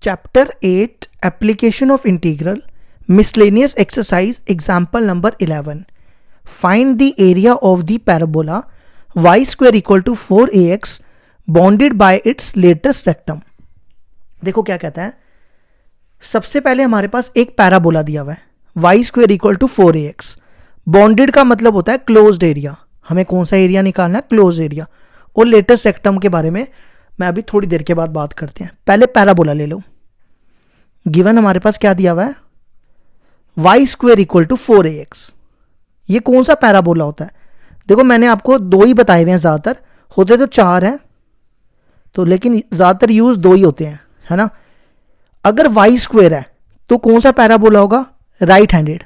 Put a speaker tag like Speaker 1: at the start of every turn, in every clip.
Speaker 1: Chapter 8 Application of Integral Miscellaneous Exercise Example number 11. Find the area of the parabola y square equal to 4ax bounded by its latest rectum. देखो क्या कहता है, सबसे पहले हमारे पास एक पैराबोला दिया हुआ है y square equal to 4ax. Bounded का मतलब होता है क्लोज्ड एरिया. हमें कौन सा एरिया निकालना है? Close area. और लेटेस्ट रेक्टम के बारे में मैं अभी थोड़ी देर के बाद बात करते हैं. पहले पैराबोला ले लो. गिवन हमारे पास क्या दिया हुआ है? y square equal to 4ax. ये कौन सा पैराबोला होता है? देखो मैंने आपको दो ही बताए हुए हैं, ज़्यादातर होते तो चार हैं तो, लेकिन ज़्यादातर यूज दो ही होते हैं, है ना. अगर y स्क्वेयर है तो कौन सा पैराबोला होगा? Right handed.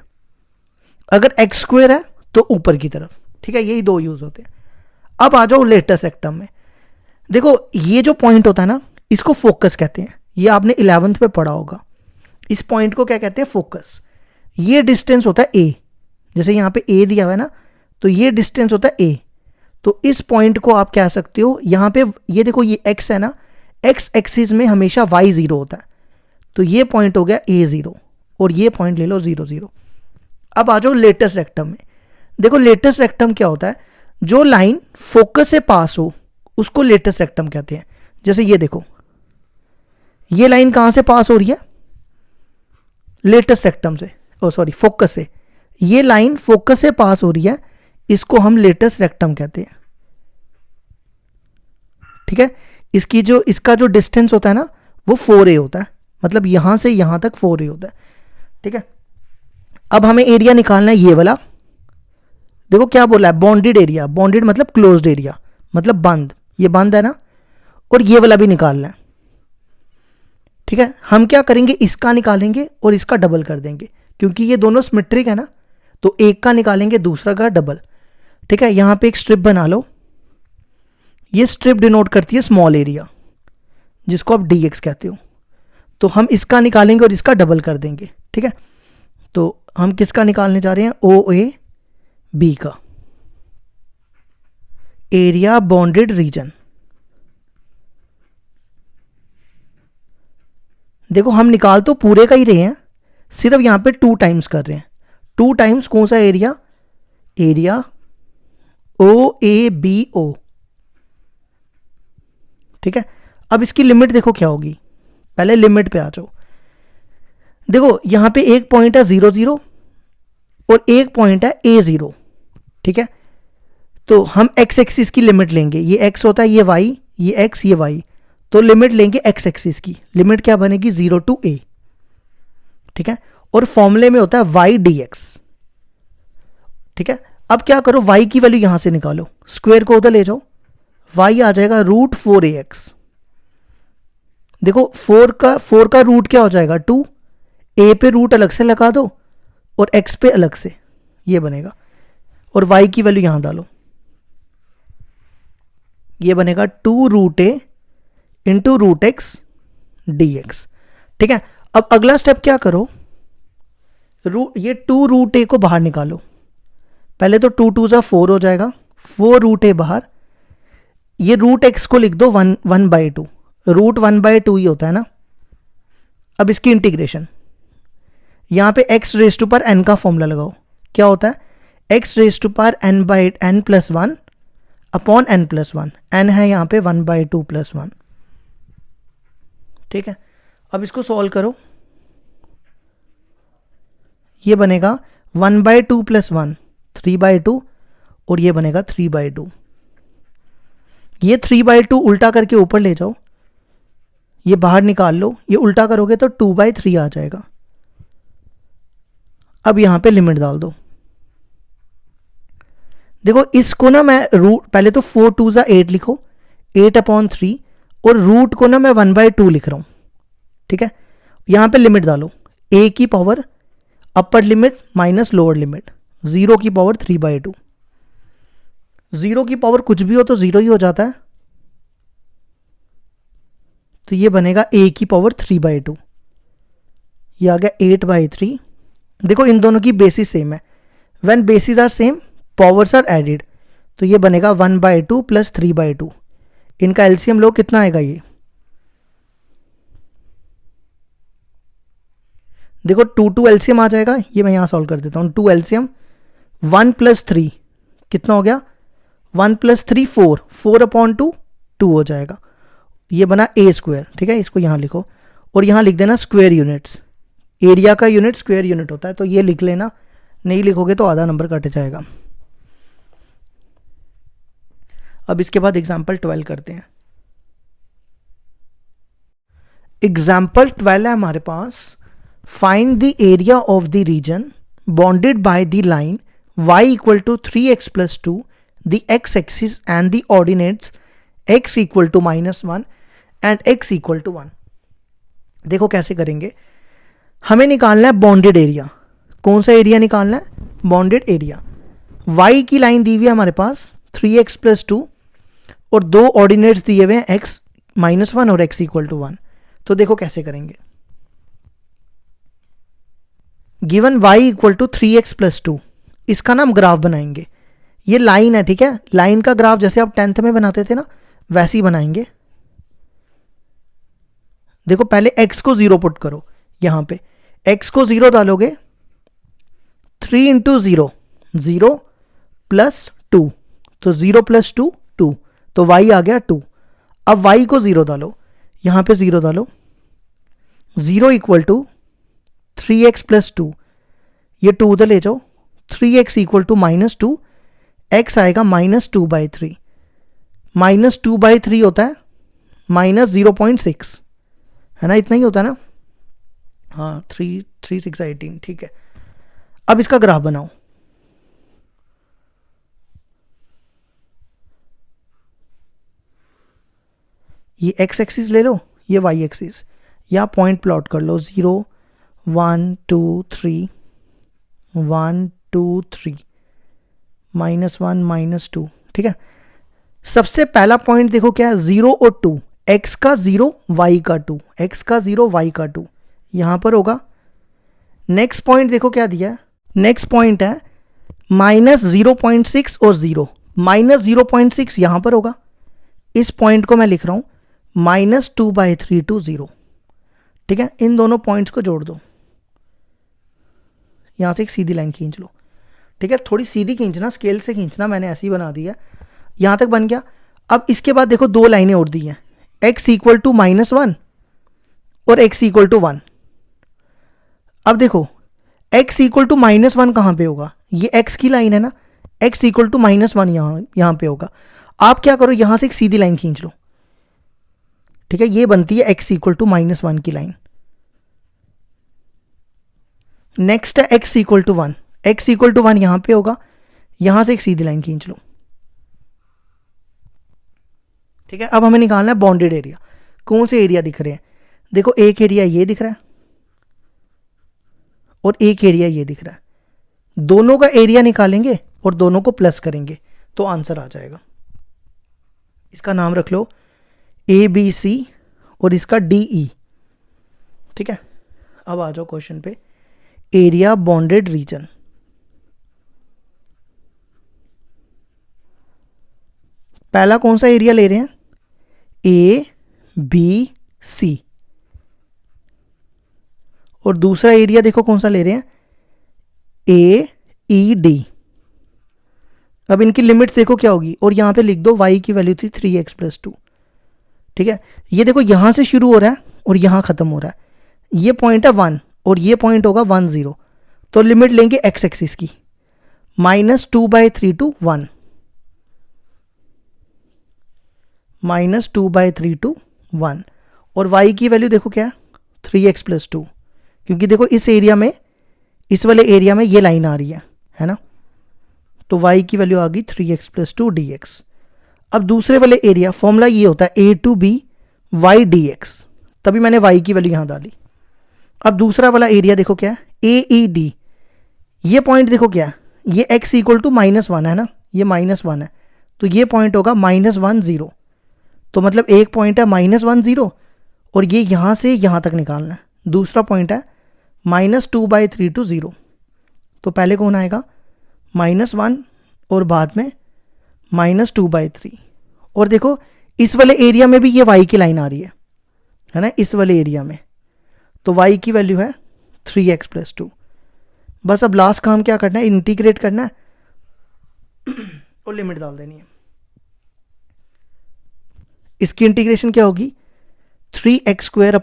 Speaker 1: अगर x स्क्वेयर है तो ऊपर की तरफ. ठीक है, यही दो यूज होते हैं. अब आ जाओ लेटेस्ट रेक्टम में. देखो ये जो पॉइंट होता है ना, इसको फोकस कहते हैं. ये आपने 11th पे पढ़ा होगा. इस पॉइंट को क्या कहते हैं? फोकस. ये डिस्टेंस होता है a. जैसे यहाँ पे a दिया हुआ है ना, तो ये डिस्टेंस होता है a. तो इस पॉइंट को आप कह सकते हो, यहाँ पे ये देखो ये x है ना, x एक्सिस में हमेशा y 0 होता है. तो ये पॉइंट हो गया a0 और ये पॉइंट ले लो 0 0. अब आ जाओ लेटेस्ट रेक्टम में. देखो लेटेस्ट रेक्टम क्या होता है? जो लाइन फोकस से पास हो उसको लेटेस्ट रेक्टम कहते हैं. जैसे ये देखो, ये लाइन कहां से पास हो रही है? लेटेस्ट रेक्टम से, सॉरी फोकस से. ये लाइन फोकस से पास हो रही है, इसको हम लेटेस्ट रेक्टम कहते हैं. ठीक है, इसका जो डिस्टेंस होता है ना, वो 4a होता है. मतलब यहां से यहां तक 4a होता है. ठीक है, अब हमें एरिया निकालना है ये वाला. देखो क्या बोला है? Bonded area. बॉन्डेड मतलब क्लोज्ड एरिया, मतलब बंद. ये बंद है ना, और ये वाला भी निकालना है. ठीक है, हम क्या करेंगे? इसका निकालेंगे और इसका डबल कर देंगे, क्योंकि ये दोनों सिमेट्रिक है ना. तो एक का निकालेंगे, दूसरा का डबल. ठीक है, यहां पे एक स्ट्रिप बना लो. ये स्ट्रिप डिनोट करती है स्मॉल एरिया, जिसको आप dx कहते हो. तो हम इसका निकालेंगे और इसका डबल कर देंगे. ठीक है, तो हम किसका निकालने जा रहे हैं? OAB का. Area bounded region. देखो हम निकाल तो पूरे का ही रहे हैं, सिर्फ यहां पे 2 टाइम्स कर रहे हैं. 2 टाइम्स कौन सा एरिया? Area OABO. ठीक है, अब इसकी लिमिट देखो क्या होगी. पहले लिमिट पे आ जाओ. देखो यहां पे एक पॉइंट है 0 0 और एक पॉइंट है A0. ठीक है, तो हम x एक्सिस की लिमिट लेंगे. ये x होता है, ये y, ये x, ये y. तो लिमिट लेंगे x एक्सिस की. लिमिट क्या बनेगी? 0 to a. ठीक है, और फॉर्मूले में होता है y dx. ठीक है, अब क्या करो? y की वैल्यू यहां से निकालो, स्क्वायर को उधर ले जाओ. y आ जाएगा √4ax. देखो 4 का रूट क्या हो जाएगा? 2. a पे रूट अलग से लगा दो और x पे अलग से, ये बनेगा. और y की वैल्यू यहां डालो, ये बनेगा 2√a इंटू √x dx. ठीक है, अब अगला स्टेप क्या करो? ये 2√a को बाहर निकालो. पहले तो 2 2 जा 4 हो जाएगा, 4√a बाहर. ये √x को लिख दो 1/2. √1/2 ही होता है ना. अब इसकी इंटीग्रेशन, यहां पे x raise to power n का फॉर्मूला लगाओ. क्या होता है? x raise to power n plus 1 upon n plus 1. n है यहां पे 1/2 प्लस 1. ठीक है, अब इसको सॉल्व करो. ये बनेगा 1/2 प्लस 1 3/2 और ये बनेगा 3/2. ये 3/2 उल्टा करके ऊपर ले जाओ, ये बाहर निकाल लो. ये उल्टा करोगे तो 2/3 आ जाएगा. अब यहां पे लिमिट डाल दो. देखो इसको ना मैं पहले तो 4 2 जा 8 लिखो, 8/3, और रूट को ना मैं 1/2 लिख रहा हूं. ठीक है, यहां पे लिमिट डालो. a की power upper limit minus lower limit, 0 की पावर 3/2. 0 की पावर कुछ भी हो तो 0 ही हो जाता है. तो ये बनेगा a की पावर 3/2. ये आ गया 8/3. देखो इन दोनों की बेसिस सेम है. When basis are same powers are added. तो ये बनेगा 1/2 प्लस 3/2. इनका एलसीएम लो, कितना आएगा? ये देखो 2 एलसीएम आ जाएगा, ये मैं यहाँ सॉल्व कर देता हूँ। 2 एलसीएम 1 + 3 कितना हो गया, 1 + 3 4, 4/2 2 हो जाएगा। ये बना a²। ठीक है, इसको यहाँ लिखो और यहाँ लिख देना स्क्वायर यूनिट्स। एरिया का यूनिट स्क्वायर यूनिट होता है, तो ये लिख लेना, नहीं लिखोगे तो आधा नंबर कट जाएगा। अब इसके बाद एग्जाम्पल 12 करते हैं। एग्जाम्पल 12 है हमारे पास, find the area of the region bounded by the line y = 3x + 2, the x axis and the ordinates x = -1 and x = 1। देखो कैसे करेंगे, हमें निकालना है बाउंडेड एरिया। कौन सा एरिया निकालना है, बाउंडेड एरिया। y की लाइन दी हुई है हमारे पास 3x + 2 और दो ऑर्डिनेट्स दिए हुए हैं x -1 और x = 1। तो देखो कैसे करेंगे, गिवन y = 3x + 2, इसका ना हम ग्राफ बनाएंगे। ये लाइन है, ठीक है, लाइन का ग्राफ जैसे आप 10th में बनाते थे ना, वैसे ही बनाएंगे। देखो पहले x को 0 पुट करो, यहां पे x को 0 डालोगे, 3 × 0 0 + 2, तो 0 + 2 2, तो y आ गया 2। अब y को 0 डालो, यहां पे 0 डालो, 0 = 3x + 2, ये 2 उधर ले जाओ, 3x = -2, x आएगा -2/3, -2/3 होता है -0.6, है ना, इतना ही होता है ना, हाँ 3 3 6 18, ठीक है। अब इसका ग्राफ बनाओ, ये x एक्सिस ले लो, ये y एक्सिस, या पॉइंट प्लॉट कर लो, 0 1 2 3 1 2 3 -1 -2, ठीक है। सबसे पहला पॉइंट देखो क्या है, 0 और 2, x का 0 y का 2, x का 0 y का 2 यहां पर होगा। नेक्स्ट पॉइंट देखो क्या दिया है, नेक्स्ट पॉइंट है -0.6 और 0, -0.6 यहां पर होगा। इस पॉइंट को मैं लिख रहा हूं -2/3 to 0, ठीक है। इन दोनों पॉइंट्स को जोड़ दो, यहां से एक सीधी लाइन खींच लो, ठीक है, थोड़ी सीधी खींचना, स्केल से खींचना, मैंने ऐसे ही बना दिया, यहां तक बन गया। अब इसके बाद देखो दो लाइनें और दी हैं, x = -1 और x = 1। अब देखो x = -1 कहां पे होगा, ये x की लाइन है ना, x = -1 यहां पे होगा। आप क्या करो, यहां से एक सीधी लाइन खींच लो, ठीक है, ये बनती है x = -1 की लाइन। नेक्स्ट है x = 1, x = 1 यहां पे होगा, यहां से एक सीधी लाइन खींच लो, ठीक है। अब हमें निकालना है बाउंडेड एरिया। कौन से एरिया दिख रहे हैं, देखो एक एरिया ये दिख रहा है और एक एरिया ये दिख रहा है, दोनों का एरिया निकालेंगे और दोनों को प्लस करेंगे तो आंसर आ जाएगा। इसका नाम रख लो ABC और इसका DE, ठीक है। अब आ जाओ क्वेश्चन पे, एरिया बाउंडेड रीजन। पहला कौन सा एरिया ले रहे हैं, ABC, और दूसरा एरिया देखो कौन सा ले रहे हैं, AED। अब इनकी लिमिट्स देखो क्या होगी, और यहां पे लिख दो y की वैल्यू थी 3x + 2, ठीक है। ये देखो यहां से शुरू हो रहा है और यहां खत्म हो रहा है, ये पॉइंट है 1 और ये पॉइंट होगा 1 0, तो लिमिट लेंगे x एक्सिस की, -2/3 to 1, -2/3 to 1, और y की वैल्यू देखो क्या है 3x + 2, क्योंकि देखो इस एरिया में, इस वाले एरिया में ये लाइन आ रही है ना, तो y की वैल्यू आ गई 3x + 2 dx। अब दूसरे वाले एरिया, फॉर्मूला ये होता है a to b y dx, तभी मैंने y की वैल्यू यहां डाली। अब दूसरा वाला एरिया देखो क्या है, AED, ये पॉइंट देखो क्या है, ये x = -1 है ना, ये -1 है, तो ये पॉइंट होगा -1 0, तो मतलब एक पॉइंट है -1 0 और ये यहां से यहां तक निकालना है। दूसरा पॉइंट है -2/3 to 0, तो पहले कौन आएगा -1 और बाद में -2/3, और देखो इस वाले एरिया में भी ये y की लाइन आ रही है ना, इस वाले एरिया में, तो y की वैल्यू है 3x+2। बस अब लास्ट काम क्या करना है, इंटीग्रेट करना है और लिमिट डाल देनी है। इसकी इंटीग्रेशन क्या होगी, 3x²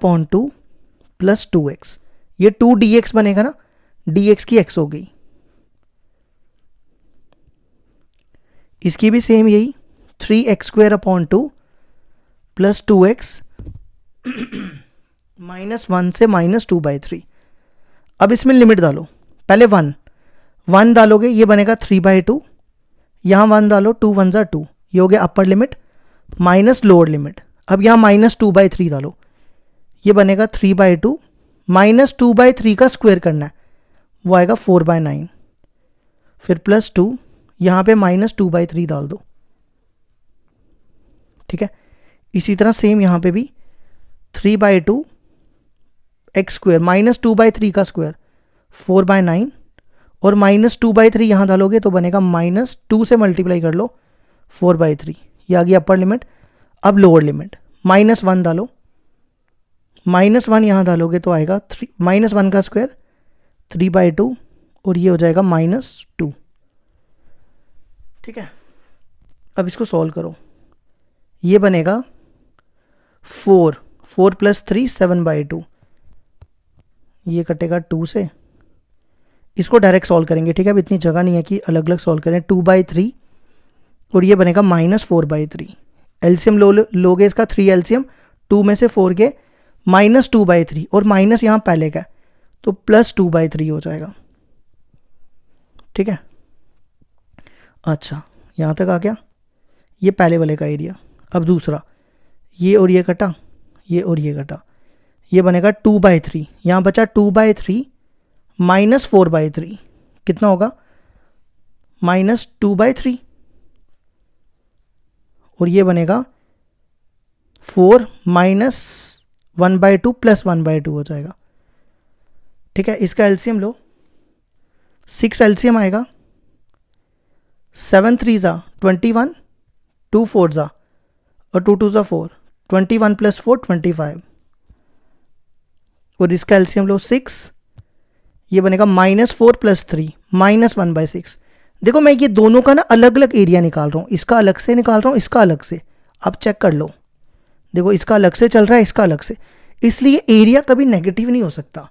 Speaker 1: + 2x, ये 2dx बनेगा ना, dx की x हो गई। इसकी भी सेम यही 3x² + 2x -1 से -2/3। अब इसमें लिमिट डालो, पहले 1 डालोगे ये बनेगा 3/2, यहाँ 1 डालो, 2 1 ज़ा 2, ये हो गया upper limit minus lower limit. अब यहाँ -2/3 डालो, ये बनेगा 3/2 -2/3 का स्क्वायर करना है, वो आएगा 4/9, फिर +2, यहाँ पे -2/3 डाल दो। ठीक है, इसी तरह सेम यहाँ पे भी 3/2 x² -2/3 का स्क्वायर 4/9 और -2/3 यहाँ डालोगे तो बनेगा -2 से मल्टीप्लाई कर लो 4/3, ये आ गई अपर लिमिट। अब लोअर लिमिट -1 डालो, -1 यहाँ डालोगे तो आएगा -1 का स्क्वायर 3/2 और ये हो जाएगा -2। ठीक है, अब इसको सॉल्व करो, ये बनेगा 4 + 3 7/2, ये कटेगा 2 से। इसको डायरेक्ट सॉल्व करेंगे, ठीक है, अब इतनी जगह नहीं है कि अलग अलग सॉल्व करें। 2/3 और ये बनेगा -4/3। एलसीएम लोगे इसका 3 एलसीएम, 2 में से 4 के -2/3 और माइनस यहाँ पहले का तो +2/3 हो जाएगा। ठीक है, अच्छा यहाँ तक आ गया, ये पहले वाले का एरिया। अब दूसरा, ये और ये कटा, ये और ये कटा, ये बनेगा 2/3, यहाँ बचा 2/3 -4/3, कितना होगा -2/3 और ये बनेगा 4 -1/2 + 1/2 हो जाएगा। ठीक है, इसका एलसीएम लो, 6 एलसीएम आएगा, 7 3 ज़ा 21, 2 4 ज़ा और 2 2 ज़ा 4, 21 + 4 25 और इसका एलसीएम लो 6, ये बनेगा -4 + 3 -1/6। देखो मैं ये दोनों का ना अलग अलग एरिया निकाल रहा हूँ, इसका अलग से निकाल रहा हूँ, इसका अलग से। आप चेक कर लो, देखो इसका अलग से चल रहा है, इसका अलग से, इसलिए एरिया कभी नेगेटिव नहीं हो सकता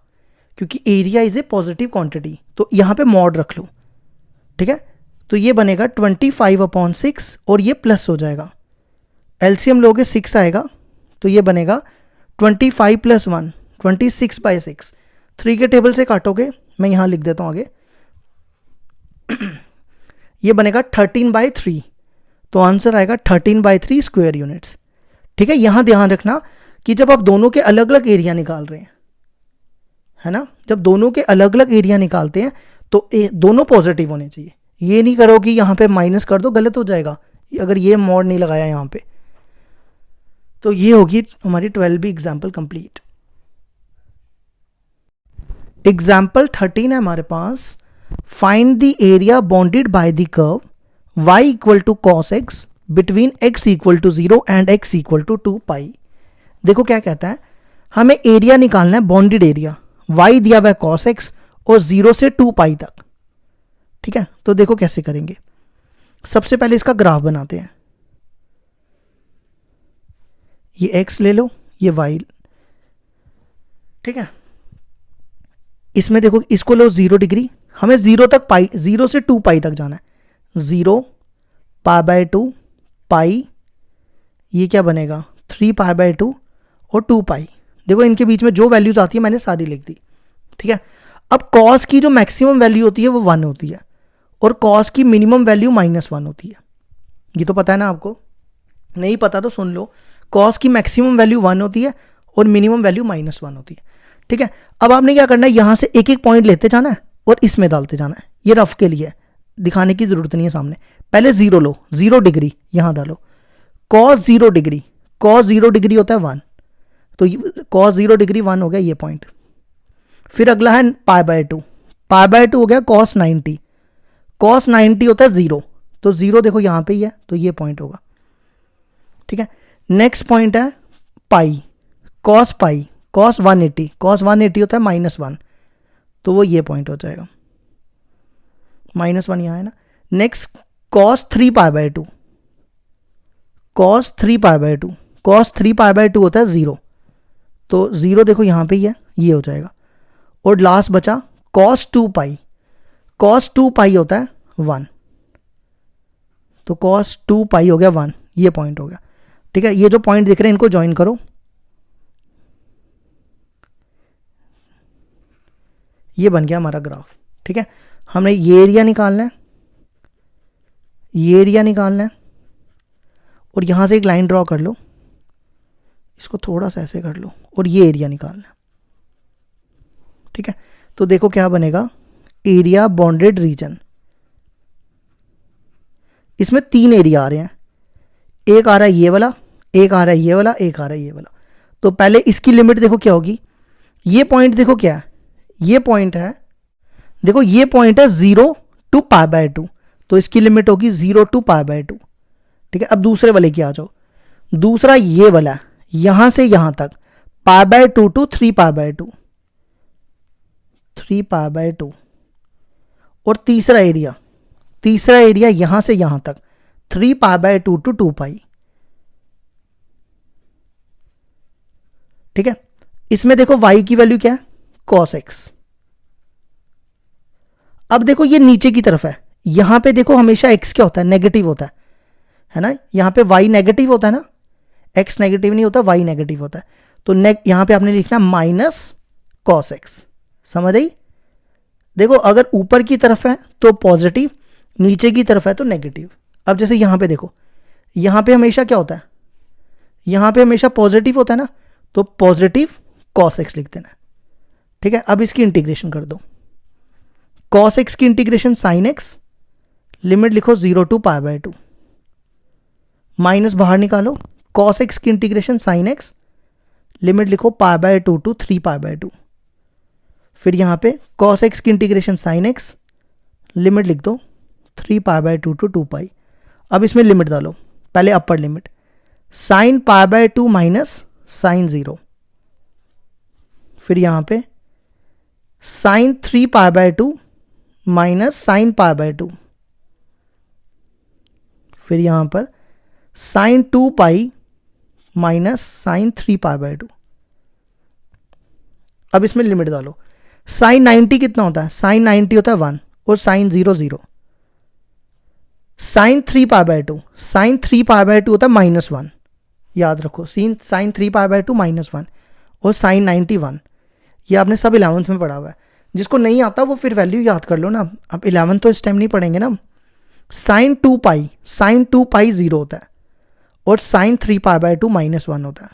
Speaker 1: क्योंकि area is a positive quantity. तो यहाँ पे मॉड रख लो। ठीक है, तो ये बनेगा 25/6 और ये प्लस हो जाएगा। एलसीएम लोगे 6 आएगा तो ये बनेगा 25 + 1 26/6। 3 के टेबल से काटोगे, मैं यहाँ लिख देता हूँ आगे, ये बनेगा 13/3, तो आंसर आएगा 13/3 स्क्वायर यूनिट्स। ठीक है, यहां ध्यान रखना कि जब आप दोनों के अलग अलग एरिया निकाल रहे हैं, है ना, जब दोनों के अलग अलग एरिया निकालते हैं तो दोनों पॉजिटिव होने चाहिए। ये नहीं करो कि यहां पे माइनस कर दो, गलत हो जाएगा अगर ये मॉड नहीं लगाया यहां पे। तो ये होगी हमारी 12वीं एग्जाम्पल कंप्लीट। एग्जाम्पल 13 है हमारे पास, find the area bounded by the curve y = cos x between x = 0 and x = 2π। देखो क्या कहता है, हमें एरिया निकालना है, बाउंडेड एरिया, y दिया हुआ है cos x और 0 से 2π तक। ठीक है, तो देखो कैसे करेंगे। सबसे पहले इसका ग्राफ बनाते हैं, ये x ले लो, ये y। ठीक है, इसमें देखो इसको लो 0 डिग्री, हमें 0 तक पाई, 0 से 2π तक जाना है। 0 π/2 पाई, ये क्या बनेगा 3π/2 और 2π। देखो इनके बीच में जो वैल्यूज आती है मैंने सारी लिख दी। ठीक है, अब cos की जो मैक्सिमम वैल्यू होती है वो 1 होती है और cos की मिनिमम वैल्यू -1 होती है। ये तो पता है ना आपको, नहीं पता तो सुन लो। cos की मैक्सिमम वैल्यू 1 होती है और मिनिमम वैल्यू -1 होती है। ठीक है, अब आपने क्या करना है, यहां से एक एक पॉइंट लेते जाना है और इसमें डालते जाना है। ये रफ के लिए दिखाने की जरूरत नहीं है सामने। पहले 0 लो, 0 डिग्री यहां डालो, cos 0 डिग्री, cos 0 डिग्री होता है 1, तो cos 0 डिग्री 1 हो गया ये पॉइंट। फिर अगला है π/2, π/2 हो गया cos 90, cos 90 होता है 0, तो 0 देखो यहां पे ही है तो ये पॉइंट होगा। ठीक है, नेक्स्ट पॉइंट है पाई, cos पाई, cos 180, cos 180 होता है -1, तो वो ये पॉइंट हो जाएगा, -1 यहाँ है ना। नेक्स्ट cos 3π/2, cos 3π/2, cos 3π/2 होता है 0, तो 0 देखो यहाँ पे ही है, ये हो जाएगा। और लास्ट बचा cos 2π, cos 2π होता है 1, तो cos 2π हो गया 1, ये पॉइंट हो गया। ठीक है, ये जो पॉइंट दिख रहे हैं इनको ज्वाइन करो, ये बन गया हमारा ग्राफ। ठीक है, हमने ये एरिया निकालना है, ये एरिया निकालना है, और यहां से एक लाइन ड्रॉ कर लो, इसको थोड़ा सा ऐसे कर लो, और ये एरिया निकालना है। ठीक है, तो देखो क्या बनेगा, एरिया बॉन्डेड रीजन। इसमें 3 एरिया आ रहे हैं, एक आ रहा है ये वाला, एक आ रहा है ये वाला, एक आ रहा है ये वाला। तो पहले इसकी लिमिट देखो क्या होगी, ये पॉइंट देखो क्या है, ये पॉइंट है, देखो ये पॉइंट है 0 to π/2, तो इसकी लिमिट होगी 0 to π/2। ठीक है, अब दूसरे वाले की आ जाओ, दूसरा ये वाला यहां से यहां तक π/2 to 3π/2, 3π/2। और तीसरा एरिया यहां से यहां तक 3π/2 to 2π। ठीक है, इसमें देखो y की वैल्यू क्या है, cos x। अब देखो ये नीचे की तरफ है, यहां पे देखो हमेशा x क्या होता है, नेगेटिव होता है ना, यहां पे y नेगेटिव होता है ना, x नेगेटिव नहीं होता, y नेगेटिव होता है। तो यहां पे आपने लिखना माइनस cos x, समझ आई। देखो अगर ऊपर की तरफ है तो पॉजिटिव, नीचे की तरफ है तो नेगेटिव। अब जैसे यहां पे देखो, यहां पे हमेशा क्या होता है, यहां पे हमेशा पॉजिटिव होता है ना, तो पॉजिटिव cos x लिख देना। ठीक है, अब इसकी इंटीग्रेशन कर दो, cos x की इंटीग्रेशन sin x, लिमिट लिखो 0 to π/2, माइनस बाहर निकालो, cos x की इंटीग्रेशन sin x, लिमिट लिखो π/2 to 3π/2। फिर यहां पे cos x की इंटीग्रेशन sin x, लिमिट लिख दो 3π/2 to 2π। अब इसमें लिमिट डालो, पहले upper limit sin π/2 minus sin 0, फिर यहां पे sin 3π/2 माइनस sin π/2, फिर यहां पर sin 2π माइनस sin 3π/2। अब इसमें लिमिट डालो, sin 90 कितना होता है, sin 90 होता है 1, और sin 0 0। sin 3π/2 होता है -1, याद रखो, sin 3π/2 -1, और sin 90 1। ये आपने सब 11th में पढ़ा हुआ है, जिसको नहीं आता वो फिर वैल्यू याद कर लो ना। अब 11th तो इस टाइम नहीं पढ़ेंगे ना। sin 2π 0 होता है, और sin 3π/2 -1 होता है।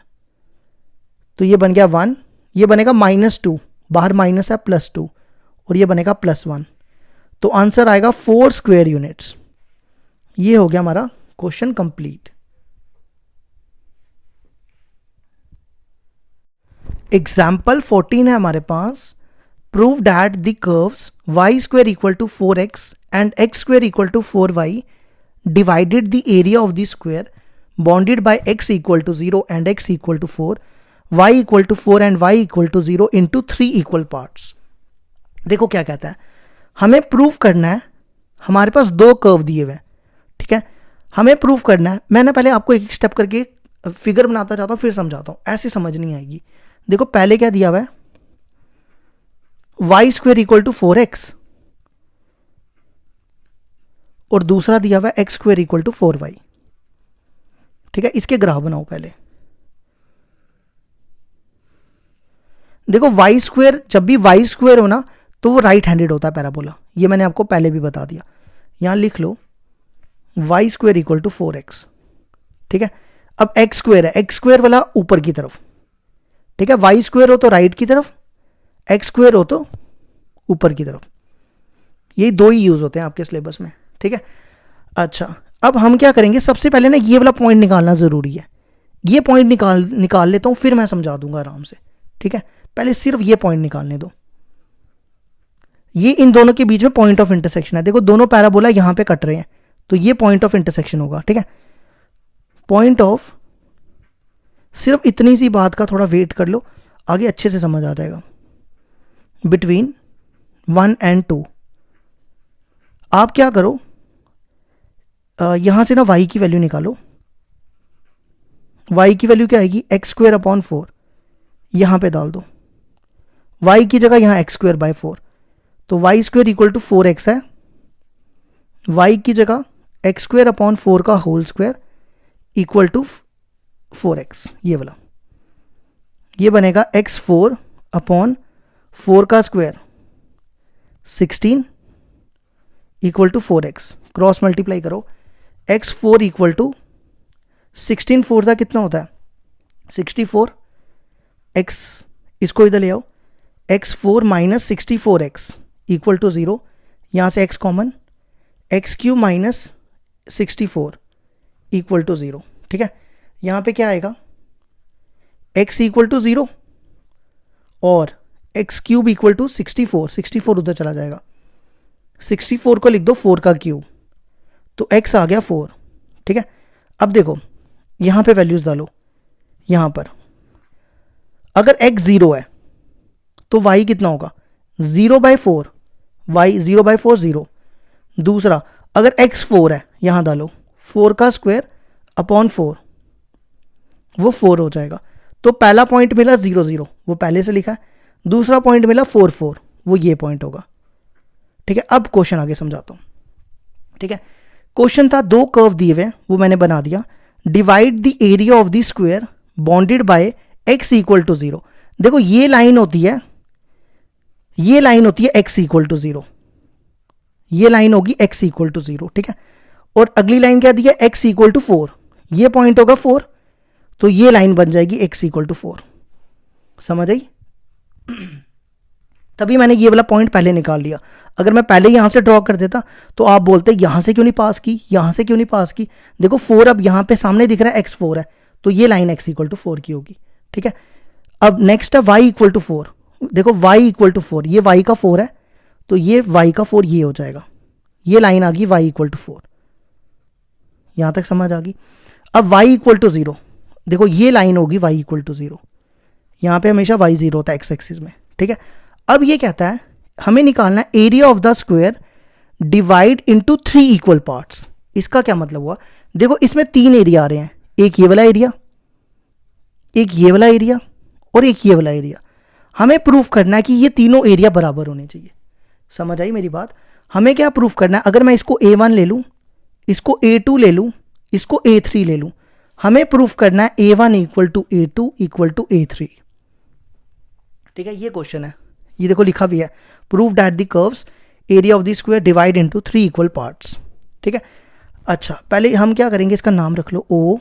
Speaker 1: तो ये बन गया 1, ये बनेगा -2, बाहर माइनस है, +2, और ये बनेगा +1। तो आंसर आएगा 4 स्क्वायर यूनिट्स। ये हो गया हमारा क्वेश्चन कंप्लीट। एग्जाम्पल 14 है हमारे पास, prove that the curves y² = 4x and x² = 4y divided the area of the square bounded by x = 0 and x = 4, y = 4 and y = 0 into 3 equal parts। देखो क्या कहता है, हमें प्रूफ करना है, हमारे पास 2 कर्व दिए हुए हैं। ठीक है, हमें प्रूफ करना है। मैं ना पहले आपको एक स्टेप करके फिगर बनाता जाता हूं, फिर समझाता हूं, ऐसे समझ नहीं आएगी। देखो पहले क्या दिया हुआ है, y² = 4x, और दूसरा दिया हुआ है x² = 4y। ठीक है, इसके ग्राफ बनाओ पहले। देखो y², जब भी y² हो ना तो वो राइट हैंडेड होता है पैराबोला, ये मैंने आपको पहले भी बता दिया। यहां लिख लो y² = 4x। ठीक है, अब x² है, x² वाला ऊपर की तरफ। ठीक है, y² हो तो राइट की तरफ, x² हो तो ऊपर की तरफ। यही 2 ही यूज होते हैं आपके सिलेबस में। ठीक है, अच्छा अब हम क्या करेंगे, सबसे पहले ना ये वाला पॉइंट निकालना जरूरी है। ये पॉइंट निकाल लेता हूं, फिर मैं समझा दूंगा आराम से। ठीक है, पहले सिर्फ ये पॉइंट निकालने दो। ये इन दोनों के बीच में पॉइंट ऑफ इंटरसेक्शन है। देखो दोनों पैराबोला यहां पे कट रहे हैं, तो ये पॉइंट ऑफ इंटरसेक्शन होगा। ठीक है, पॉइंट ऑफ, सिर्फ इतनी सी बात का थोड़ा वेट कर लो, आगे अच्छे से समझ आ जाएगा। Between 1 and 2। आप क्या करो, यहां से ना y की वैल्यू निकालो। y की वैल्यू क्या आएगी, एक्स स्क्वेयर अपॉन 4, यहां पे डाल दो। y की जगह यहां एक्स स्क्वेयर बाय 4, तो Y square equal to 4x है। y की जगह एक्स स्क्वेयर अपॉन 4 का whole square equal to 4x, ये वाला, ये बनेगा x4 अपॉन 4 का square 16 equal to 4x। Cross multiply करो, x4 इक्वल टू 16 4 का कितना होता है 64, x इसको इधर ले आओ, x4 minus 64x equal to 0, यहाँ से x common, x cube minus 64 equal to 0। ठीक है, यहाँ पे क्या आएगा, x इक्वल टू 0 और एक्स क्यूब इक्वल टू 64, 64 उधर चला जाएगा, 64 को लिख दो 4 का क्यूब, तो x आ गया 4। ठीक है, अब देखो यहाँ पे वैल्यूज डालो, यहाँ पर अगर x 0 है तो y कितना होगा 0/4, y 0/4 0। दूसरा अगर x 4 है, यहाँ डालो 4 का स्क्वायर अपॉन 4, वो 4 हो जाएगा। तो पहला पॉइंट मिला 0 0, वो पहले से लिखा है, दूसरा पॉइंट मिला 4 4, वो ये पॉइंट होगा। ठीक है, अब क्वेश्चन आगे समझाता हूँ। ठीक है, क्वेश्चन था दो कर्व दिए हुए, वो मैंने बना दिया। Divide the area of the square bounded by x equal to 0। देखो ये लाइन होती है, ये लाइन होती है x इक्वल टू 0, ये लाइन होगी x इक्वल टू 0। ठीक है, और अगली लाइन क्या दी है, x इक्वल टू 4, ये पॉइंट होगा 4, तो ये लाइन बन जाएगी x इक्वल टू 4। समझ आई? तभी मैंने ये वाला पॉइंट पहले निकाल लिया। अगर मैं पहले यहां से ड्रॉ कर देता तो आप बोलते यहां से क्यों नहीं पास की, यहां से क्यों नहीं पास की। देखो 4 अब यहां पे सामने दिख रहा है, x 4 है, तो ये लाइन x इक्वल टू 4 की होगी। ठीक है, अब नेक्स्ट है y इक्वल टू 4। देखो y इक्वल टू 4, ये y का 4 है, तो ये y का 4 ये हो जाएगा, ये लाइन आ गई y इक्वल टू 4। यहां तक समझ आ गई? अब y इक्वल टू 0, देखो ये लाइन होगी y इक्वल टू 0, यहां पे हमेशा y 0 होता है x एक्सिस में। ठीक है, अब ये कहता है हमें निकालना है area of the square divide into 3 equal parts. इसका क्या मतलब हुआ, देखो इसमें 3 एरिया आ रहे हैं, एक ये वाला एरिया, एक ये वाला एरिया और एक ये वाला एरिया। हमें प्रूफ करना है कि ये तीनों एरिया बराबर होने चाहिए। समझ आई मेरी बात? हमें क्या प्रूफ करना है, अगर मैं इसको A1 ले लूं, इसको A2 ले लूं, इसको A3 ले लूं, हमें प्रूफ करना है A1 equal to A2 equal to A3। ठीक है, ये क्वेश्चन है, ये देखो लिखा भी है, prove that the curves area of the square divide into 3 equal parts. ठीक है, अच्छा पहले हम क्या करेंगे, इसका नाम रख लो O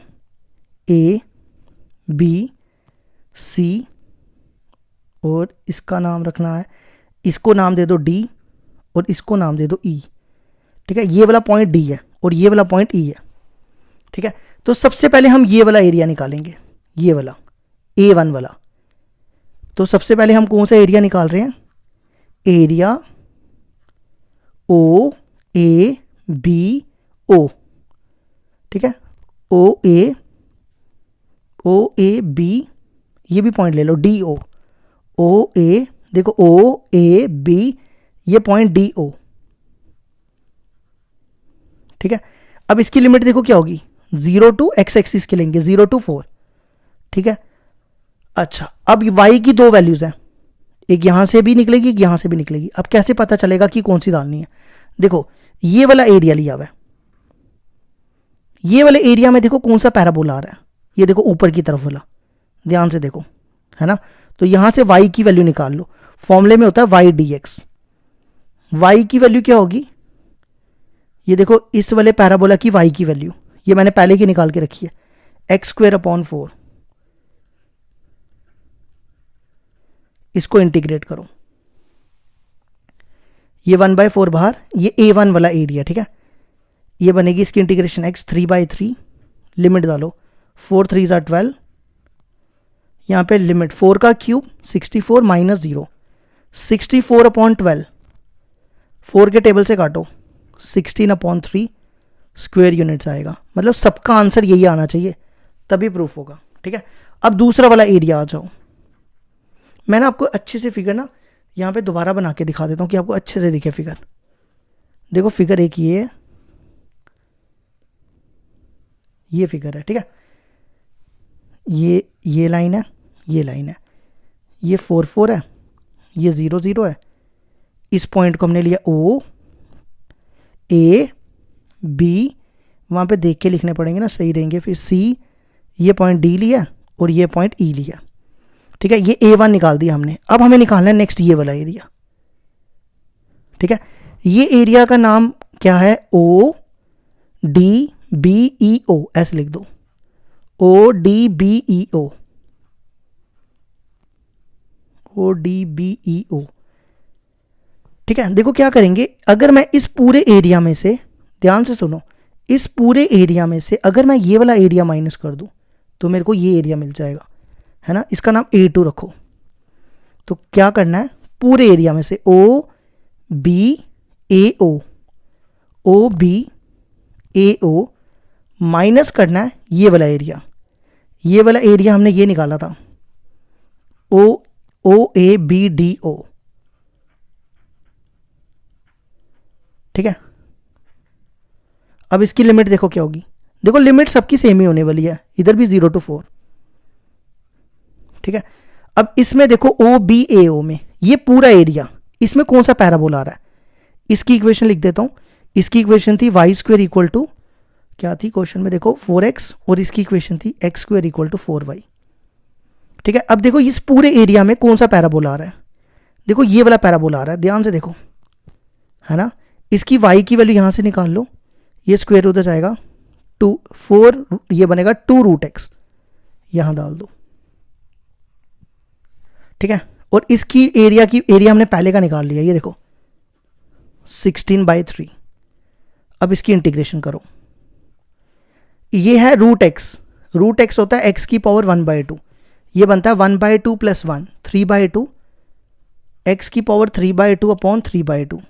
Speaker 1: A B C, और इसका नाम रखना है, इसको नाम दे दो D और इसको नाम दे दो E। ठीक है, ये वाला पॉइंट D है और ये वाला पॉइंट E है। ठीक है, तो सबसे पहले हम ये वाला एरिया निकालेंगे, ये वाला A1 वाला। तो सबसे पहले हम कौन सा एरिया निकाल रहे हैं, area O A B O। ठीक है, O A B, ये भी पॉइंट ले लो D O, O A, देखो O A B, ये पॉइंट D O। ठीक है, अब इसकी लिमिट देखो क्या होगी, 0 टू x एक्सिस के लेंगे, 0 टू 4। ठीक है, अच्छा अब y की दो वैल्यूज हैं, एक यहां से भी निकलेगी, एक यहां से भी निकलेगी। अब कैसे पता चलेगा कि कौन सी डालनी है, देखो ये वाला एरिया लिया हुआ है, ये वाले एरिया में देखो कौन सा पैराबोला आ रहा है, ये देखो ऊपर की तरफ वाला, ध्यान से देखो, है ना। तो यहां से y की वैल्यू निकाल लो, फॉर्मूले में होता है y dx। y की वैल्यू क्या होगी, ये देखो इस वाले पैराबोला की y की वैल्यू, ये मैंने पहले की निकाल के रखी है, एक्स स्क्वेयर अपॉन 4। इसको इंटीग्रेट करो, ये 1/4 बाहर, ये A1 वाला एरिया। ठीक है, ये बनेगी इसकी इंटीग्रेशन x 3/3, लिमिट डालो 4 3 12, यहाँ पे लिमिट 4 का क्यूब 64 माइनस 0, 64 अपॉन 12, 4 के टेबल से काटो, 16/3 स्क्वायर यूनिट्स आएगा। मतलब सबका आंसर यही आना चाहिए, तभी प्रूफ होगा। ठीक है, अब दूसरा वाला एरिया आ जाओ, मैंने आपको अच्छे से फिगर ना यहाँ पे दोबारा बना के दिखा देता हूँ कि आपको अच्छे से दिखे फिगर। देखो फिगर एक ये फिगर है, ठीक है। ये लाइन है, ये लाइन है, ये 4 4 है, ये 0 0 है। इस पॉइंट को हमने लिया O A B, वहाँ पे देख के लिखने पड़ेंगे ना, सही रहेंगे। फिर C, ये पॉइंट D लिया और ये पॉइंट E लिया, ठीक है। ये A1 निकाल दिया हमने। अब हमें निकालना है नेक्स्ट ये वाला एरिया, ठीक है। ये एरिया का नाम क्या है? O D B E O, ऐसे लिख दो, O D B E O, O D B E O, ठीक है। देखो क्या करेंगे, अगर मैं इस पूरे एरिया में से, ध्यान से सुनो, इस पूरे एरिया में से अगर मैं ये वाला एरिया माइनस कर दूं तो मेरे को ये एरिया मिल जाएगा, है ना। इसका नाम A2 रखो। तो क्या करना है, पूरे एरिया में से O B A O, O B A O minus करना है ये वाला एरिया। ये वाला एरिया हमने ये निकाला था, O A B D O, ठीक है। अब इसकी लिमिट देखो क्या होगी। देखो लिमिट सबकी सेम ही होने वाली है, इधर भी 0 to 4, ठीक है। अब इसमें देखो O B A O में ये पूरा एरिया, इसमें कौन सा पैराबोला आ रहा है? इसकी इक्वेशन लिख देता हूं। इसकी इक्वेशन थी y स्क्वायर इक्वल टू, क्या थी क्वेश्चन में देखो, 4x, और इसकी इक्वेशन थी x square equal to 4y, ठीक है। अब देखो इस पूरे एरिया में कौन सा पैराबोला आ रहा है? देखो ये वाला पैराबोला आ रहा है, ध्यान से देखो, है ना। इसकी y की वैल्यू यहां से निकाल लो, ये स्क्वायर उधर जाएगा, 2 4, ये बनेगा 2√x, यहां डाल दो, ठीक है। और इसकी एरिया हमने पहले का निकाल लिया, ये देखो 16/3। अब इसकी इंटीग्रेशन करो, ये है √x, √x होता है x की पावर 1/2, ये बनता है 1/2 + 1, 3/2, x की पावर 3/2 अपॉन 3/2,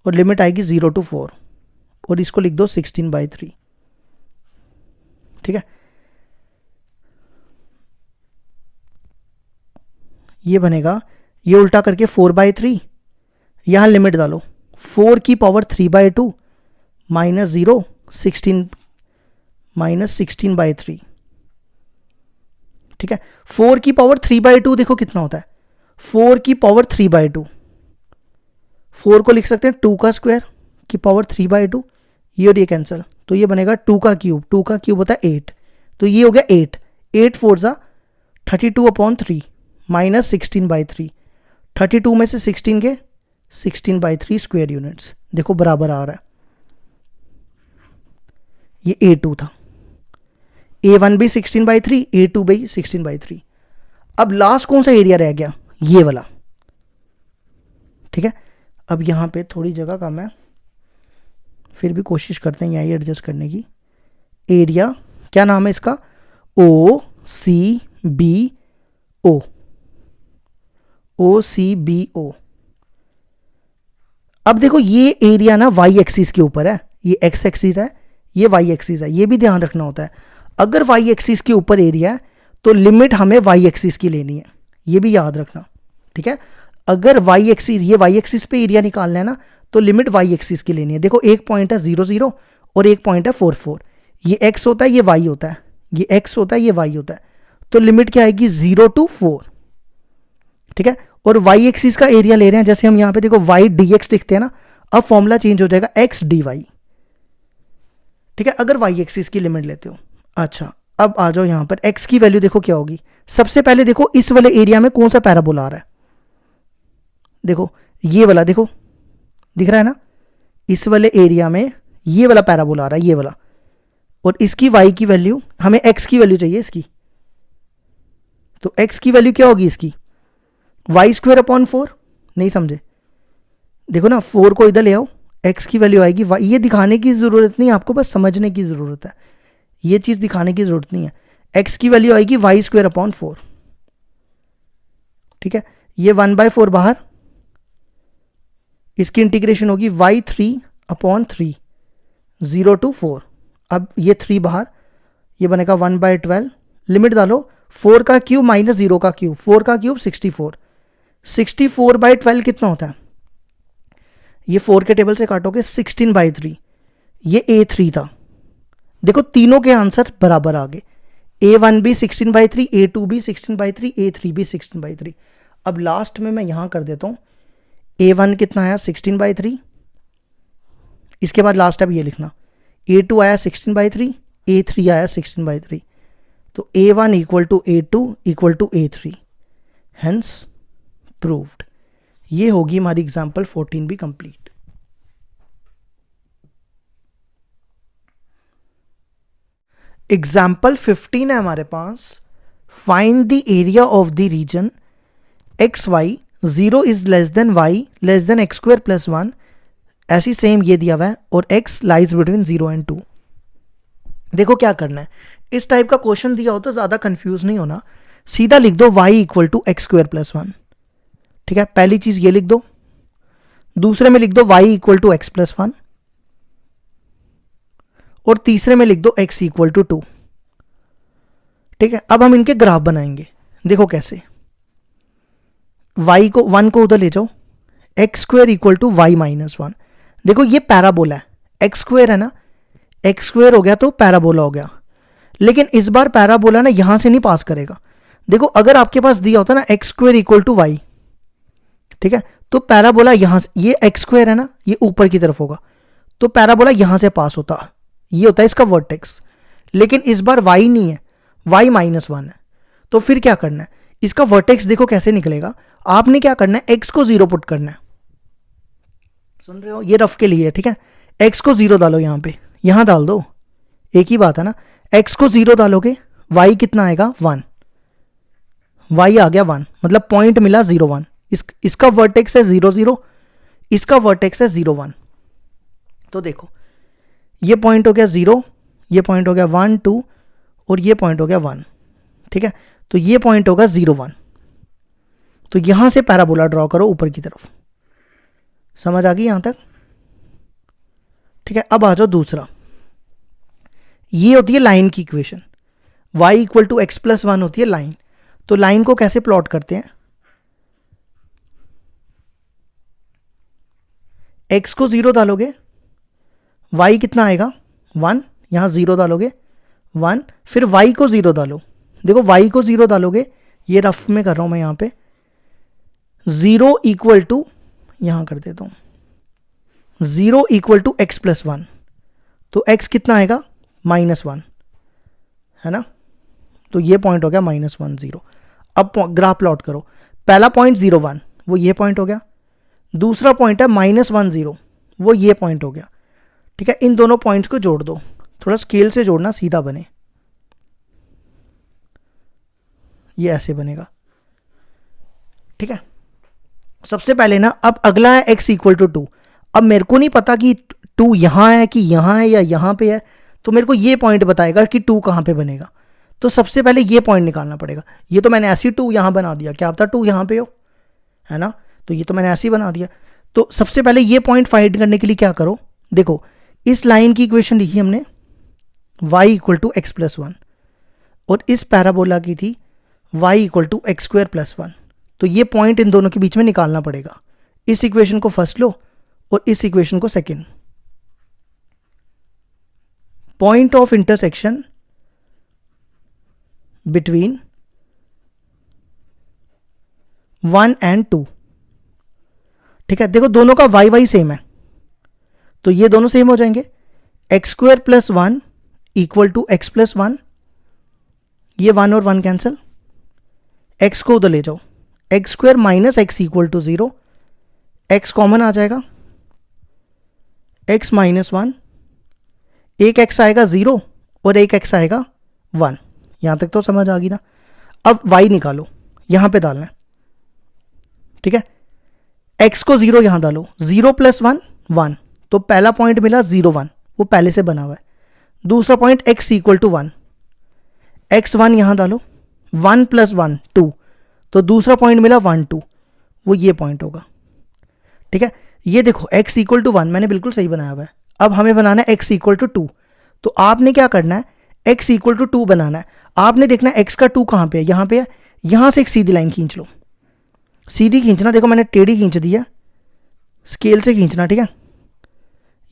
Speaker 1: और लिमिट आएगी 0 to 4, और इसको लिख दो 16/3, ठीक है। ये बनेगा, ये उल्टा करके 4/3, यहां लिमिट डालो, 4 की पावर 3/2 माइनस 0, 16 माइनस 16/3, ठीक है। 4 की पावर 3/2 देखो कितना होता है, 4 की पावर 3/2, 4 को लिख सकते हैं 2 का स्क्वायर की पावर 3/2, ये और ये कैंसिल, तो ये बनेगा 2 का क्यूब, 2 का क्यूब होता है 8, तो ये हो गया 8, 8 4 जा 32/3 माइनस 16/3, 32 में से 16 के 16/3 स्क्वायर यूनिट्स, देखो बराबर आ रहा है। ये A2 था, A1 भी 16/3, A2 भी 16/3। अब लास्ट कौन सा एरिया रह गया? ये वाला, ठीक है। अब यहां पे थोड़ी जगह कम है, फिर भी कोशिश करते हैं यही एडजस्ट करने की। एरिया क्या नाम है इसका? OCBO, OCBO। अब देखो ये एरिया ना y एक्सिस के ऊपर है, ये x एक्सिस है, ये y एक्सिस है, ये भी ध्यान रखना होता है। अगर y एक्सिस के ऊपर एरिया है तो लिमिट हमें y एक्सिस की लेनी है, ये भी याद रखना, ठीक है। अगर y एक्सिस, ये y एक्सिस पे एरिया निकालना है ना, तो लिमिट y एक्सिस की लेनी है। देखो एक पॉइंट है 0 0 और एक पॉइंट है 4 4, ये x होता है, ये y होता है, ये x होता है, ये y होता है, तो लिमिट क्या आएगी? 0 to 4, ठीक है। और y एक्सिस का एरिया ले रहे हैं, जैसे हम यहां पे देखो y dx लिखते हैं ना, अब फॉर्मूला चेंज हो जाएगा x dy, ठीक है, अगर y एक्सिस की लिमिट लेते हो। अच्छा, अब आ जाओ यहां पर, x की वैल्यू देखो क्या होगी। सबसे पहले देखो इस वाले एरिया में कौन सा पैराबोला आ रहा है, देखो ये वाला, देखो दिख रहा है ना, इस वाले एरिया में ये वाला पैराबोला आ रहा है, ये वाला, और इसकी y की वैल्यू, हमें x की वैल्यू चाहिए इसकी, तो x की वैल्यू क्या होगी इसकी? y²/4, नहीं समझे? देखो ना, 4 को इधर ले आओ, x की वैल्यू आएगी y, ये दिखाने की जरूरत नहीं, आपको बस समझने की जरूरत है, ये चीज दिखाने की जरूरत नहीं है। x की वैल्यू आएगी y²/4, ठीक है। ये 1/4 बाहर, इसकी इंटीग्रेशन होगी y3/3, 0 to 4। अब ये 3 बाहर, ये बनेगा 1/12, लिमिट डालो, 4 का क्यूब माइनस 0 का क्यूब, 4 का क्यूब 64, 64/12 कितना होता है? ये 4 के टेबल से काटोगे 16/3, ये A3 था। देखो तीनों के आंसर बराबर आ गए, A1 भी 16/3, A2 भी 16/3, A3 भी 16/3। अब लास्ट में मैं यहां कर देता हूं, A1 कितना आया 16/3, इसके बाद लास्ट अब ये लिखना, A2 आया 16/3, A3 आया 16/3, तो A1 equal to A2 equal to A3, hence proved. ये होगी हमारी एग्जाम्पल 14 भी कंप्लीट। एग्जाम्पल 15 है हमारे पास, find the area of the region x y 0 is less than y less than x square plus 1, ऐसी सेम ये दिया हुआ है, और x लाइज बिटवीन 0 एंड 2। देखो क्या करना है, इस टाइप का क्वेश्चन दिया हो तो ज़्यादा कंफ्यूज नहीं होना, सीधा लिख दो y equal to x square plus 1। ठीक है, पहली चीज ये लिख दो, दूसरे में लिख दो y equal to x plus 1, और तीसरे में लिख दो x इक्वल टू 2। ठीक है, अब हम इनके ग्राफ बनाएंगे। देखो कैसे, y को 1 को उधर ले जाओ, x square equal to y minus 1। देखो ये पैराबोला है, एक्स स्क्वायर है ना, एक्स स्क्वायर हो गया तो पैराबोला हो गया, लेकिन इस बार पैराबोला ना यहां से नहीं पास करेगा। देखो अगर आपके पास दिया होता ना x square equal to y, ठीक है, तो पैराबोला यहां से, ये एक्स स्क्वायर है ना, ये ऊपर की तरफ होगा, तो पैराबोला यहां से पास होता, ये होता है इसका वर्टेक्स। लेकिन इस बार y नहीं है, y माइनस 1 है, तो फिर क्या करना है, इसका वर्टेक्स देखो कैसे निकलेगा। आपने क्या करना है, x को 0 पुट करना है, सुन रहे हो, ये रफ के लिए, ठीक है, x को 0 डालो यहां पे, यहां डाल दो, एक ही बात है ना, x को 0 डालोगे, y कितना आएगा 1, y आ गया 1, मतलब पॉइंट मिला 0 1, इसका वर्टेक्स है 0 0, इसका वर्टेक्स है 0 1। तो देखो ये पॉइंट हो गया 0, ये पॉइंट हो गया 1 2, और ये पॉइंट हो गया 1। ठीक है, तो ये पॉइंट होगा 0 1, तो यहां से पैराबोला ड्रॉ करो ऊपर की तरफ। समझ आ गई यहां तक? ठीक है, अब आ जाओ दूसरा, ये होती है लाइन की equation, y equal to x plus 1 होती है लाइन। तो लाइन को कैसे प्लॉट करते हैं, x को 0 डालोगे, y कितना आएगा 1, यहां 0 डालोगे 1, फिर y को 0 डालो। देखो y को 0 डालोगे, ये रफ में कर रहा हूं मैं यहां पे, 0 इक्वल टू, यहां कर देता हूं 0 इक्वल टू एक्स प्लस 1, तो x कितना आएगा -1, है ना, तो ये पॉइंट हो गया -1 0। अब ग्राफ प्लॉट करो, पहला पॉइंट 0 1, वो ये पॉइंट हो गया, दूसरा पॉइंट है -1 0, वो ये पॉइंट हो गया। ठीक है, इन दोनों पॉइंट्स को जोड़ दो, थोड़ा स्केल से जोड़ना सीधा बने, ये ऐसे बनेगा। ठीक है, सबसे पहले ना, अब अगला है x इक्वल टू 2। अब मेरे को नहीं पता कि 2 यहां है कि यहां है या यहां पे है, तो मेरे को ये पॉइंट बताएगा कि 2 कहां पे बनेगा। तो सबसे पहले ये पॉइंट निकालना पड़ेगा। ये तो मैंने ऐसी 2 यहां बना दिया, क्या पता 2 यहां पे हो, है ना, तो ये तो मैंने ऐसे ही बना दिया। तो सबसे पहले ये पॉइंट फाइंड करने के लिए क्या करो, देखो इस लाइन की इक्वेशन लिखी हमने y equal to x plus 1, और इस पैराबोला की थी y equal to x square plus 1। तो ये पॉइंट इन दोनों के बीच में निकालना पड़ेगा। इस इक्वेशन को फर्स्ट लो और इस इक्वेशन को second. Point of intersection between 1 and 2। ठीक है, देखो दोनों का y y सेम है, तो ये दोनों सेम हो जाएंगे, x square plus 1 equal to x plus 1, ये 1 और 1 कैंसिल, x को उधर ले जाओ, x square minus x equal to 0, x common आ जाएगा, x माइनस 1, एक x आएगा 0 और एक x आएगा 1। यहां तक तो समझ आ गई ना। अब y निकालो, यहां पे डालना है। ठीक है, x को 0 यहां डालो, 0 प्लस 1 1, तो पहला पॉइंट मिला 0 1, वो पहले से बना हुआ है। दूसरा point x equal to 1, x 1 यहां डालो, 1 प्लस 1 2, तो दूसरा पॉइंट मिला 1 2, वो ये पॉइंट होगा। ठीक है, ये देखो x इक्वल टू 1 मैंने बिल्कुल सही बनाया हुआ है। अब हमें बनाना है x इक्वल टू 2, तो आपने क्या करना है, x इक्वल टू 2 बनाना है। आपने देखना है x का 2 कहां पे है, यहां पे है, यहां से एक सीधी लाइन खींच लो, सीधी खींचना, देखो मैंने टेढ़ी खींच दिया, स्केल से खींचना, ठीक है।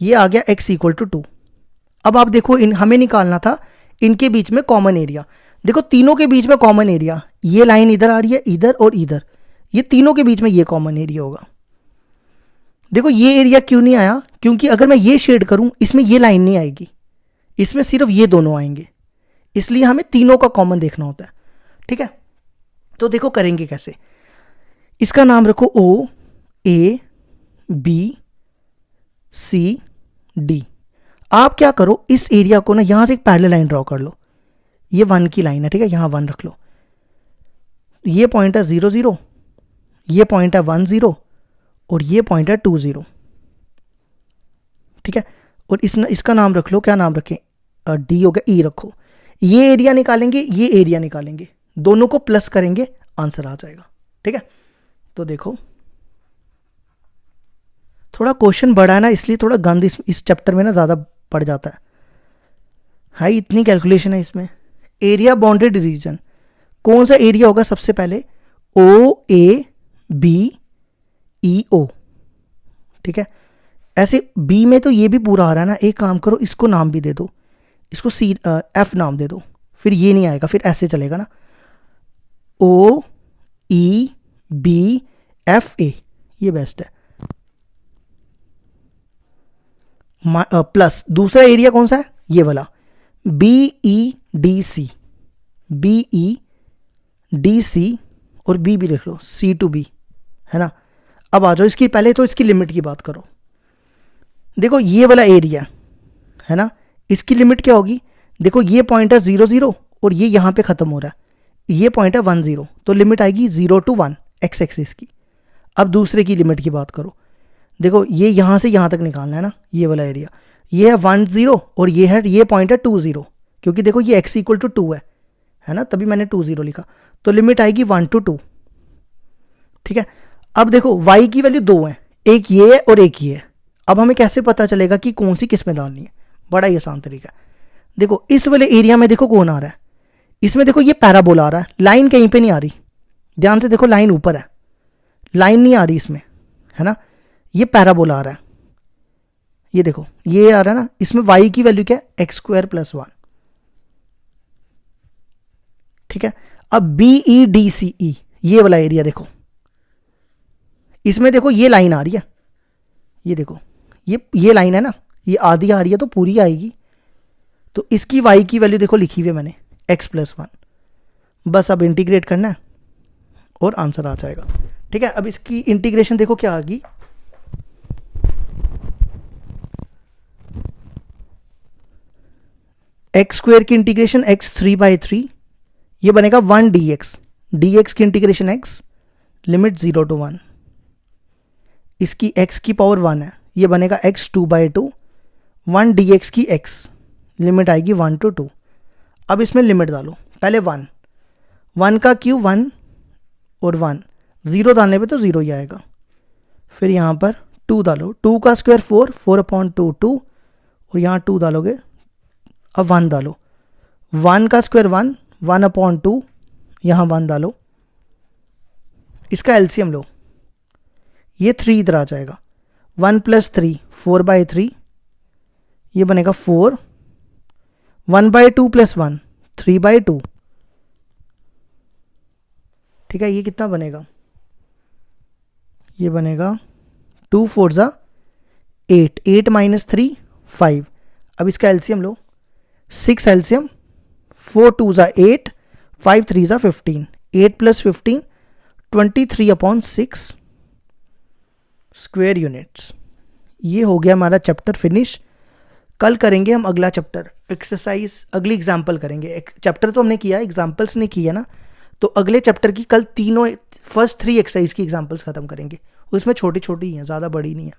Speaker 1: ये आ गया x इक्वल टू 2। अब आप देखो हमें निकालना था इनके बीच में कॉमन एरिया। देखो तीनों के बीच में कॉमन एरिया, ये लाइन इधर आ रही है, इधर और इधर, ये तीनों के बीच में ये कॉमन एरिया होगा। देखो ये एरिया क्यों नहीं आया, क्योंकि अगर मैं ये शेड करूं इसमें ये लाइन नहीं आएगी, इसमें सिर्फ ये दोनों आएंगे, इसलिए हमें तीनों का कॉमन देखना होता है, ठीक है। तो देखो करेंगे कैसे, इसका नाम रखो O A B C D। आप क्या करो, इस एरिया को ना यहां से एक पैरेलल लाइन ड्रॉ कर लो, ये 1 की लाइन है, ठीक है, यहां 1 रख लो। ये पॉइंट है 0 0, ये पॉइंट है 1 0 और ये पॉइंट है 2 0, ठीक है। और इसका नाम रख लो, क्या नाम रखें, डी हो गया, ई रखो। ये एरिया निकालेंगे, ये एरिया निकालेंगे, दोनों को प्लस करेंगे, आंसर आ जाएगा, ठीक है। तो देखो थोड़ा क्वेश्चन बड़ा है ना, इसलिए थोड़ा गंद इस चैप्टर में ना ज़्यादा पड़ जाता है। हाई इतनी कैलकुलेशन है इसमें। एरिया बाउंडेड रीजन, कौन सा एरिया होगा सबसे पहले, ओ ए बी ई ओ, ठीक है। ऐसे बी में तो ये भी पूरा आ रहा है ना, एक काम करो इसको नाम भी दे दो, इसको सी एफ नाम दे दो, फिर ये नहीं आएगा, फिर ऐसे चलेगा ना, ओ ई बी एफ ए, ये बेस्ट है। प्लस दूसरा एरिया कौन सा है, ये वाला, B E D C, B E D C और बी भी लिख लो, सी टू बी, है ना। अब आ जाओ इसकी, पहले तो इसकी लिमिट की बात करो। देखो ये वाला एरिया है ना, इसकी लिमिट क्या होगी, देखो ये पॉइंट है 0 0 और ये यहाँ पे ख़त्म हो रहा है, ये पॉइंट है 1 0, तो लिमिट आएगी 0 to 1 एक्स एक्सिस की। अब दूसरे की लिमिट की बात करो, देखो ये यहाँ से यहाँ तक निकालना है ना, ये वाला एरिया, ये है 1 0 और ये पॉइंट है 2 0, क्योंकि देखो ये x इक्वल टू 2 है ना, तभी मैंने 2 0 लिखा, तो लिमिट आएगी 1 to 2, ठीक है। अब देखो y की वैल्यू 2 है, एक ये है और एक ये है। अब हमें कैसे पता चलेगा कि कौन सी किस में डालनी है, बड़ा ही आसान तरीका है। देखो इस वाले एरिया में देखो कौन आ रहा है, इसमें देखो ये पैराबोला आ रहा है, लाइन कहीं पे नहीं आ रही, ध्यान से देखो लाइन ऊपर है, लाइन नहीं आ रही इसमें, है ना, ये पैराबोला आ रहा है, ये देखो ये आ रहा है ना, इसमें y की वैल्यू क्या है, x² + 1, ठीक है। अब BEDCE ये वाला एरिया देखो, इसमें देखो ये लाइन आ रही है, ये देखो ये लाइन है ना, ये आधी आ रही है तो पूरी आएगी, तो इसकी y की वैल्यू देखो लिखी हुई है मैंने, x + 1, बस अब इंटीग्रेट करना है और आंसर आ जाएगा, ठीक है। अब इसकी इंटीग्रेशन देखो क्या आ गई, x² की इंटीग्रेशन x 3/3, ये बनेगा 1 dx, dx की इंटीग्रेशन x, लिमिट 0 to 1, इसकी x की पावर 1 है, ये बनेगा x 2/2, 1 dx की x, लिमिट आएगी 1 to 2। अब इसमें लिमिट डालो, पहले 1 का क्यूब 1 और 1, 0 डालने पे तो 0 ही आएगा, फिर यहाँ पर 2 डालो, 2 का स्क्वायर 4/2 2, और यहाँ 2 डालोगे, अब 1 डालो, 1 का स्क्वायर 1 1/2, यहाँ 1 डालो, इसका एलसीएम लो, ये 3 इधर आ जाएगा, 1 + 3 4/3, ये बनेगा 4, 1/2 + 1 3/2, ठीक है। ये कितना बनेगा, ये बनेगा 2 4 = 8, 8 - 3 5, अब इसका एलसीएम लो, 6 एलसीएम, 4 2 = 8, 5 3 = 15, 8 + 15 23/6 स्क्वायर यूनिट्स। ये हो गया हमारा चैप्टर फिनिश। कल करेंगे हम अगला चैप्टर, एक्सरसाइज, अगली एग्जाम्पल करेंगे। चैप्टर तो हमने किया, एग्जाम्पल्स नहीं किया ना, तो अगले चैप्टर की कल तीनों फर्स्ट 3 एक्सरसाइज की एग्जाम्पल्स खत्म करेंगे, उसमें छोटी छोटी ही हैं, ज़्यादा बड़ी नहीं है।